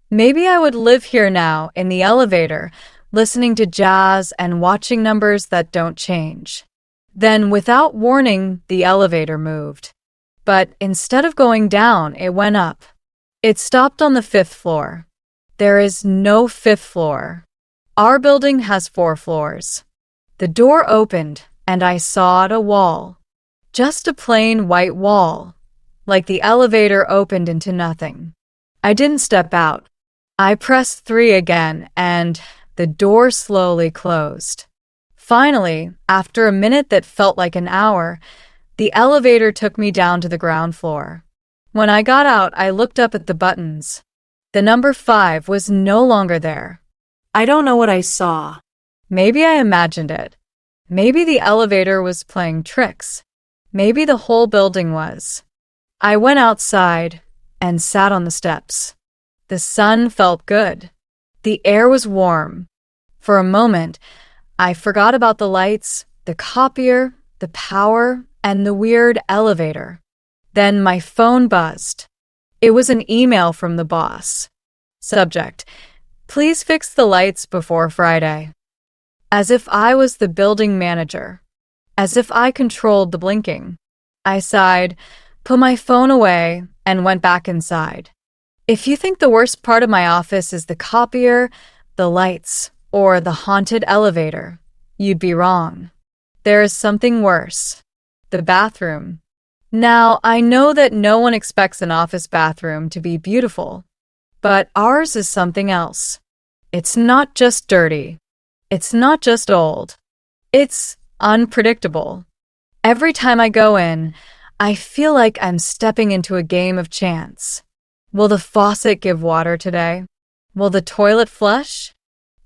Maybe I would live here now in the elevator, listening to jazz and watching numbers that don't change. Then, without warning, the elevator moved. But instead of going down, it went up. It stopped on the 5th floor. There is no 5th floor. Our building has 4 floors. The door opened, and I saw a wall. Just a plain white wall, like the elevator opened into nothing. I didn't step out. I pressed 3 again, and the door slowly closed. Finally, after a minute that felt like an hour, the elevator took me down to the ground floor. When I got out, I looked up at the buttons. The number 5 was no longer there. I don't know what I saw. Maybe I imagined it. Maybe the elevator was playing tricks. Maybe the whole building was. I went outside and sat on the steps. The sun felt good. The air was warm. For a moment, I forgot about the lights, the copier, the power, and the weird elevator. Then my phone buzzed. It was an email from the boss. Subject: please fix the lights before Friday. As if I was the building manager. As if I controlled the blinking. I sighed, put my phone away, and went back inside. If you think the worst part of my office is the copier, the lights, or the haunted elevator, you'd be wrong. There is something worse. The bathroom. Now, I know that no one expects an office bathroom to be beautiful, but ours is something else. It's not just dirty. It's not just old. It's unpredictable. Every time I go in, I feel like I'm stepping into a game of chance. Will the faucet give water today? Will the toilet flush?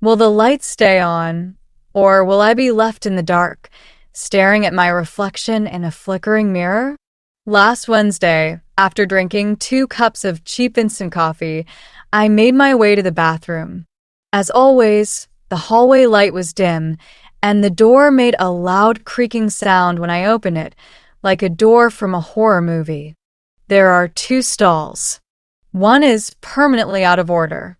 Will the lights stay on? Or will I be left in the dark, staring at my reflection in a flickering mirror? Last Wednesday, after drinking 2 cups of cheap instant coffee, I made my way to the bathroom. As always, the hallway light was dim, and the door made a loud creaking sound when I opened it, like a door from a horror movie. There are 2 stalls. One is permanently out of order.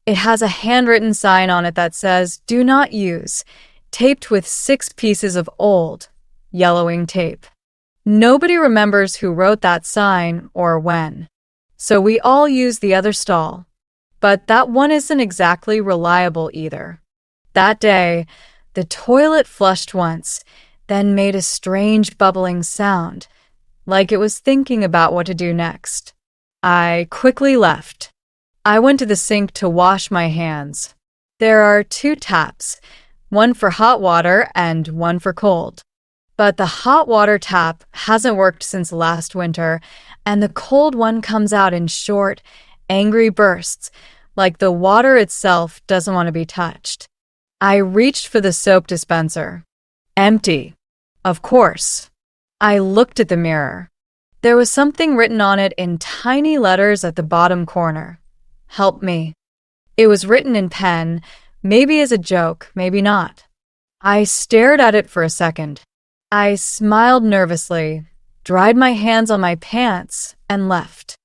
It has a handwritten sign on it that says, "Do not use," taped with 6 pieces of old, yellowing tape. Nobody remembers who wrote that sign or when. So we all use the other stall. But that one isn't exactly reliable either. That day, the toilet flushed once, then made a strange bubbling sound, like it was thinking about what to do next. I quickly left. I went to the sink to wash my hands. There are 2 taps, one for hot water and one for cold. But the hot water tap hasn't worked since last winter, and the cold one comes out in short, angry bursts, like the water itself doesn't want to be touched. I reached for the soap dispenser. Empty. Of course. I looked at the mirror. There was something written on it in tiny letters at the bottom corner. Help me. It was written in pen, maybe as a joke, maybe not. I stared at it for a second. I smiled nervously, dried my hands on my pants, and left.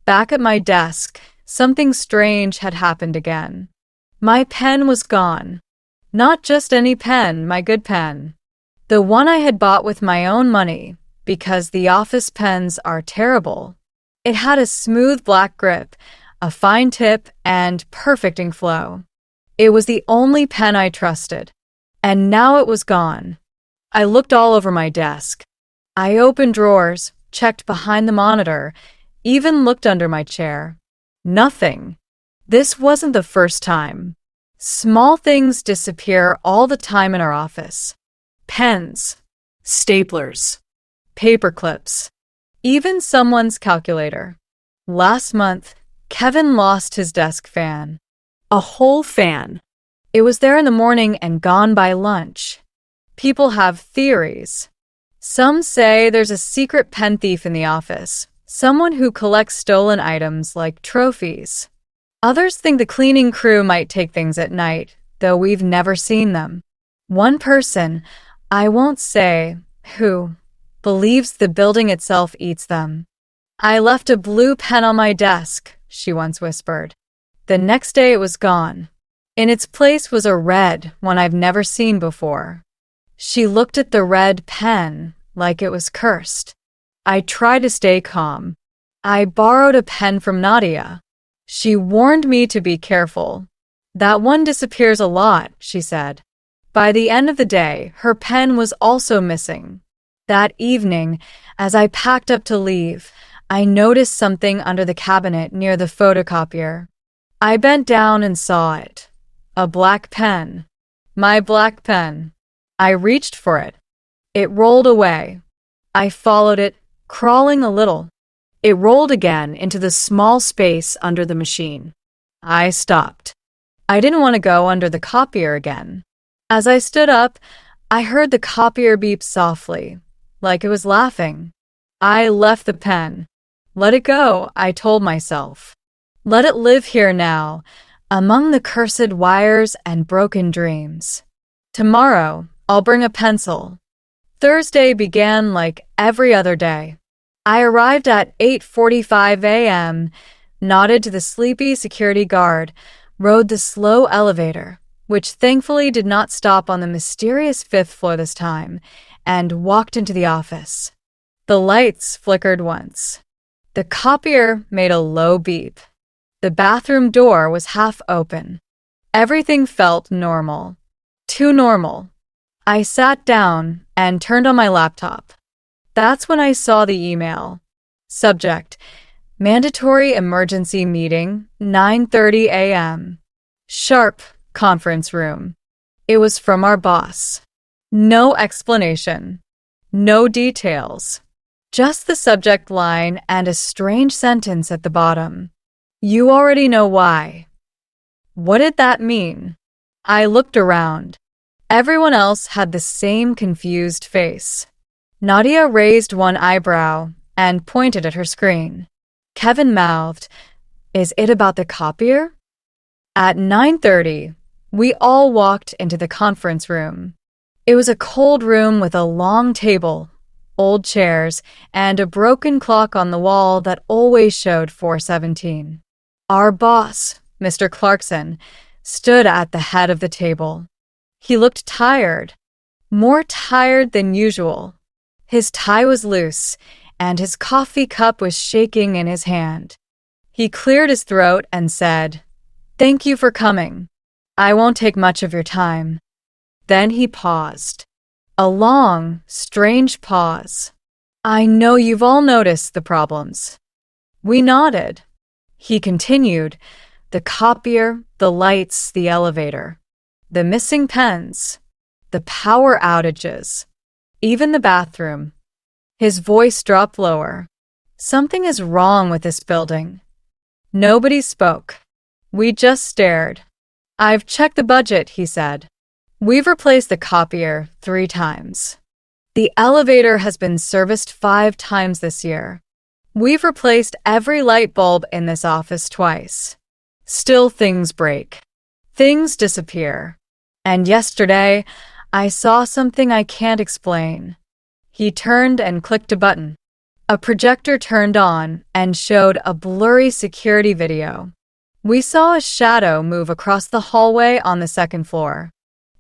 Back at my desk, something strange had happened again. My pen was gone. Not just any pen, my good pen. The one I had bought with my own money, because the office pens are terrible. It had a smooth black grip, a fine tip, and perfect ink flow. It was the only pen I trusted, and now it was gone. I looked all over my desk. I opened drawers, checked behind the monitor, even looked under my chair. Nothing. This wasn't the first time. Small things disappear all the time in our office. Pens, staplers, paper clips, even someone's calculator. Last month, Kevin lost his desk fan. A whole fan. It was there in the morning and gone by lunch. People have theories. Some say there's a secret pen thief in the office, someone who collects stolen items like trophies. Others think the cleaning crew might take things at night, though we've never seen them. One person, I won't say who, believes the building itself eats them. I left a blue pen on my desk, she once whispered. The next day it was gone. In its place was a red one I've never seen before. She looked at the red pen like it was cursed. I tried to stay calm. I borrowed a pen from Nadia. She warned me to be careful. That one disappears a lot, she said. By the end of the day, her pen was also missing. That evening, as I packed up to leave, I noticed something under the cabinet near the photocopier. I bent down and saw it. A black pen. My black pen. I reached for it. It rolled away. I followed it, crawling a little. It rolled again into the small space under the machine. I stopped. I didn't want to go under the copier again. As I stood up, I heard the copier beep softly, like it was laughing. I left the pen. Let it go, I told myself. Let it live here now, among the cursed wires and broken dreams. Tomorrow, I'll bring a pencil. Thursday began like every other day. I arrived at 8:45 a.m., nodded to the sleepy security guard, rode the slow elevator, which thankfully did not stop on the mysterious 5th floor this time, and walked into the office. The lights flickered once. The copier made a low beep. The bathroom door was half open. Everything felt normal. Too normal. I sat down and turned on my laptop. That's when I saw the email. Subject: Mandatory emergency meeting, 9:30 a.m. Sharp conference room. It was from our boss. No explanation. No details. Just the subject line and a strange sentence at the bottom. You already know why. What did that mean? I looked around. Everyone else had the same confused face. Nadia raised one eyebrow and pointed at her screen. Kevin mouthed, "Is it about the copier?" At 9:30, we all walked into the conference room. It was a cold room with a long table, old chairs, and a broken clock on the wall that always showed 4:17. Our boss, Mr. Clarkson, stood at the head of the table. He looked tired, more tired than usual. His tie was loose, and his coffee cup was shaking in his hand. He cleared his throat and said, "Thank you for coming. I won't take much of your time." Then he paused. A long, strange pause. "I know you've all noticed the problems." We nodded. He continued, "The copier, the lights, the elevator, the missing pens, the power outages, even the bathroom." His voice dropped lower. "Something is wrong with this building." Nobody spoke. We just stared. "I've checked the budget," he said. "We've replaced the copier 3 times. The elevator has been serviced 5 times this year. We've replaced every light bulb in this office twice. Still things break. Things disappear. And yesterday, I saw something I can't explain." He turned and clicked a button. A projector turned on and showed a blurry security video. We saw a shadow move across the hallway on the 2nd floor.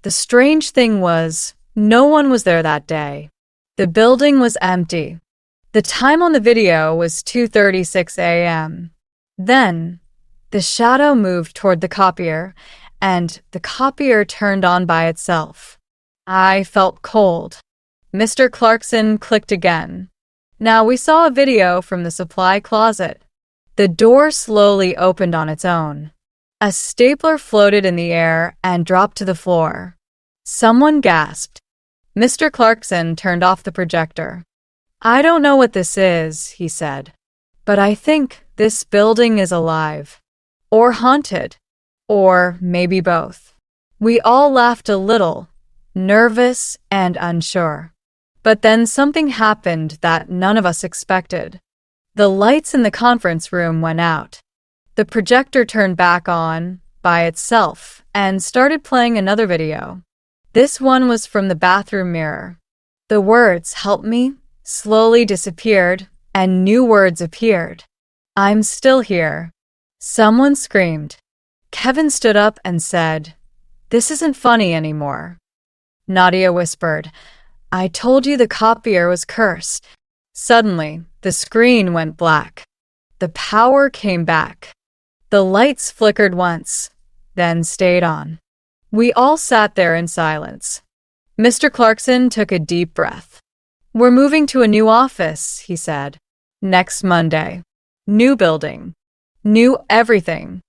The strange thing was, no one was there that day. The building was empty. The time on the video was 2:36 a.m. Then, the shadow moved toward the copier, and the copier turned on by itself. I felt cold. Mr. Clarkson clicked again. Now we saw a video from the supply closet. The door slowly opened on its own. A stapler floated in the air and dropped to the floor. Someone gasped. Mr. Clarkson turned off the projector. "I don't know what this is," he said, "but I think this building is alive. Or haunted. Or maybe both." We all laughed a little, nervous and unsure. But then something happened that none of us expected. The lights in the conference room went out. The projector turned back on by itself and started playing another video. This one was from the bathroom mirror. The words "help me" slowly disappeared and new words appeared. "I'm still here." Someone screamed. Kevin stood up and said, "This isn't funny anymore." Nadia whispered, "I told you the copier was cursed." Suddenly, the screen went black. The power came back. The lights flickered once, then stayed on. We all sat there in silence. Mr. Clarkson took a deep breath. "We're moving to a new office," he said. "Next Monday. New building. New everything.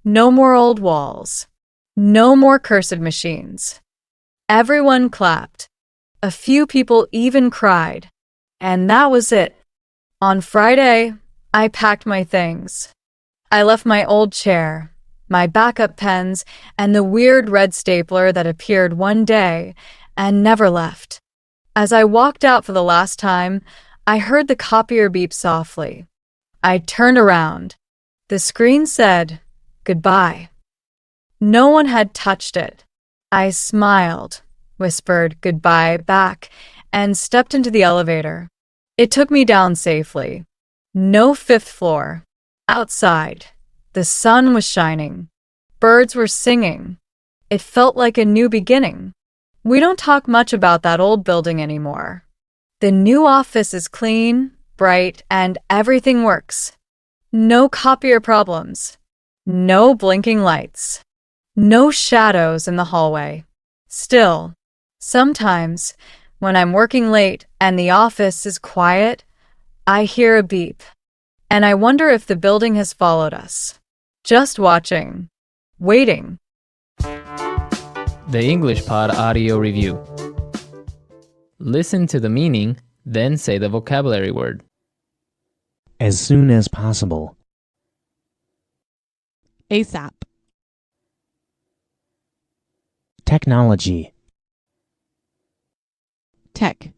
No more old walls. No more cursed machines." Everyone clapped. A few people even cried. And that was it. On Friday, I packed my things. I left my old chair, my backup pens, and the weird red stapler that appeared one day and never left. As I walked out for the last time, I heard the copier beep softly. I turned around. The screen said, "Goodbye." No one had touched it. I smiled, whispered goodbye back, and stepped into the elevator. It took me down safely. No fifth floor. Outside, the sun was shining. Birds were singing. It felt like a new beginning. We don't talk much about that old building anymore. The new office is clean, bright, and everything works. No copier problems. No blinking lights. No shadows in the hallway. Still, sometimes, when I'm working late and the office is quiet, I hear a beep. And I wonder if the building has followed us. Just watching. Waiting. The English Pod Audio Review. Listen to the meaning, then say the vocabulary word. As soon as possible. ASAP. Technology. Tech.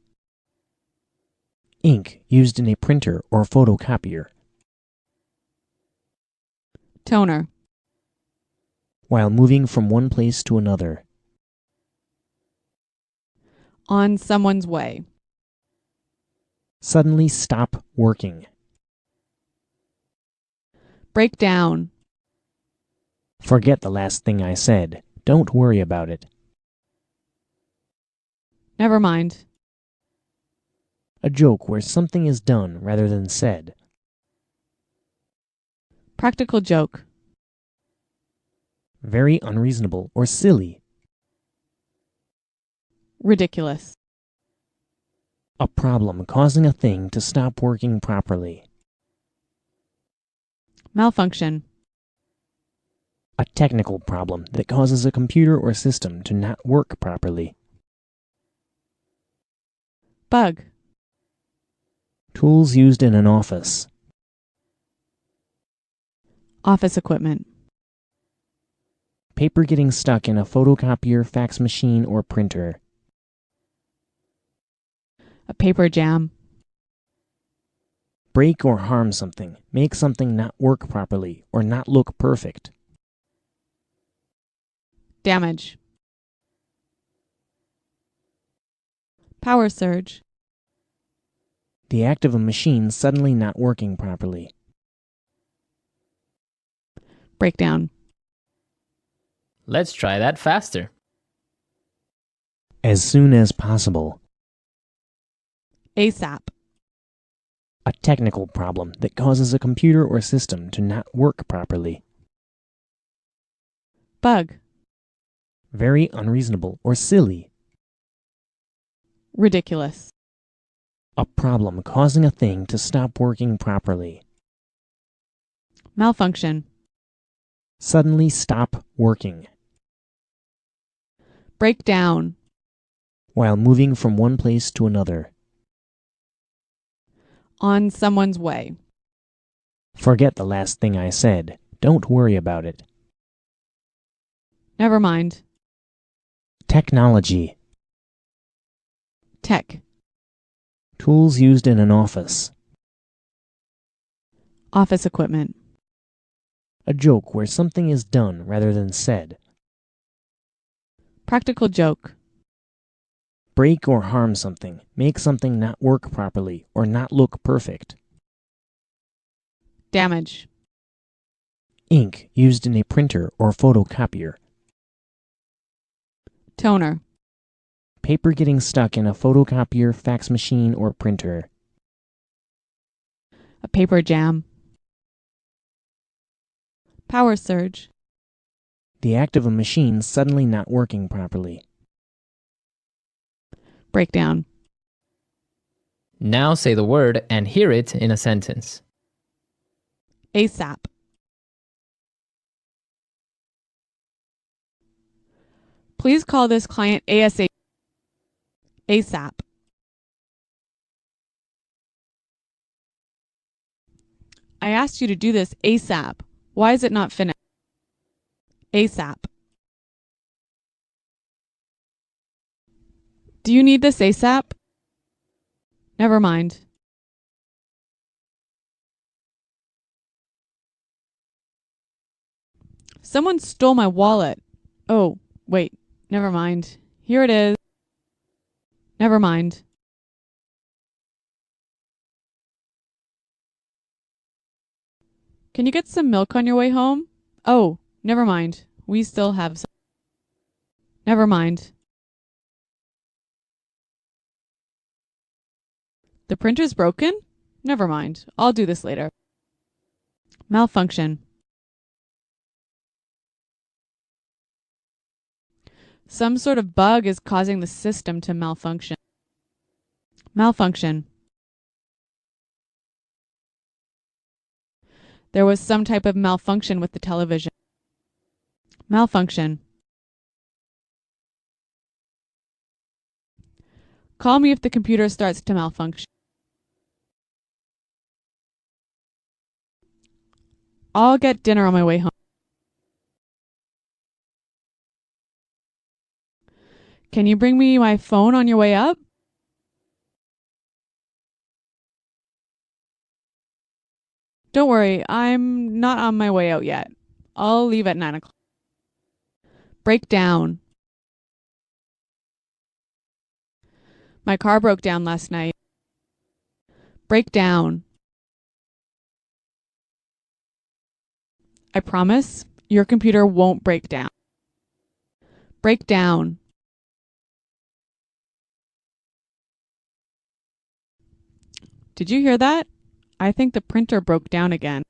Ink used in a printer or photocopier. Toner. While moving from one place to another. On someone's way. Suddenly stop working. Break down. Forget the last thing I said. Don't worry about it. Never mind. A joke where something is done rather than said. Practical joke. Very unreasonable or silly. Ridiculous. A problem causing a thing to stop working properly. Malfunction. A technical problem that causes a computer or system to not work properly. Bug. Tools used in an office. Office equipment. Paper getting stuck in a photocopier, fax machine, or printer. A paper jam. Break or harm something. Make something not work properly or not look perfect. Damage. Power surge. The act of a machine suddenly not working properly. Breakdown. Let's try that faster. As soon as possible. ASAP. A technical problem that causes a computer or system to not work properly. Bug. Very unreasonable or silly. Ridiculous. A problem causing a thing to stop working properly. Malfunction. Suddenly stop working. Break down. While moving from one place to another. On someone's way. Forget the last thing I said. Don't worry about it. Never mind. Technology. Tech. Tools used in an office. Office equipment. A joke where something is done rather than said. Practical joke. Break or harm something. Make something not work properly or not look perfect. Damage. Ink used in a printer or photocopier. Toner. Paper getting stuck in a photocopier, fax machine, or printer. A paper jam. Power surge. The act of a machine suddenly not working properly. Breakdown. Now say the word and hear it in a sentence. ASAP. Please call this client ASAP. ASAP. I asked you to do this ASAP. Why is it not finished? ASAP. Do you need this ASAP? Never mind. Someone stole my wallet. Oh, wait. Never mind. Here it is. Never mind. Can you get some milk on your way home? Oh, never mind. We still have some. Never mind. The printer's broken? Never mind. I'll do this later. Malfunction. Some sort of bug is causing the system to malfunction. Malfunction. There was some type of malfunction with the television. Malfunction. Call me if the computer starts to malfunction. I'll get dinner on my way home. Can you bring me my phone on your way up? Don't worry, I'm not on my way out yet. I'll leave at 9 o'clock. Break down. My car broke down last night. Break down. I promise your computer won't break down. Break down. Did you hear that? I think the printer broke down again.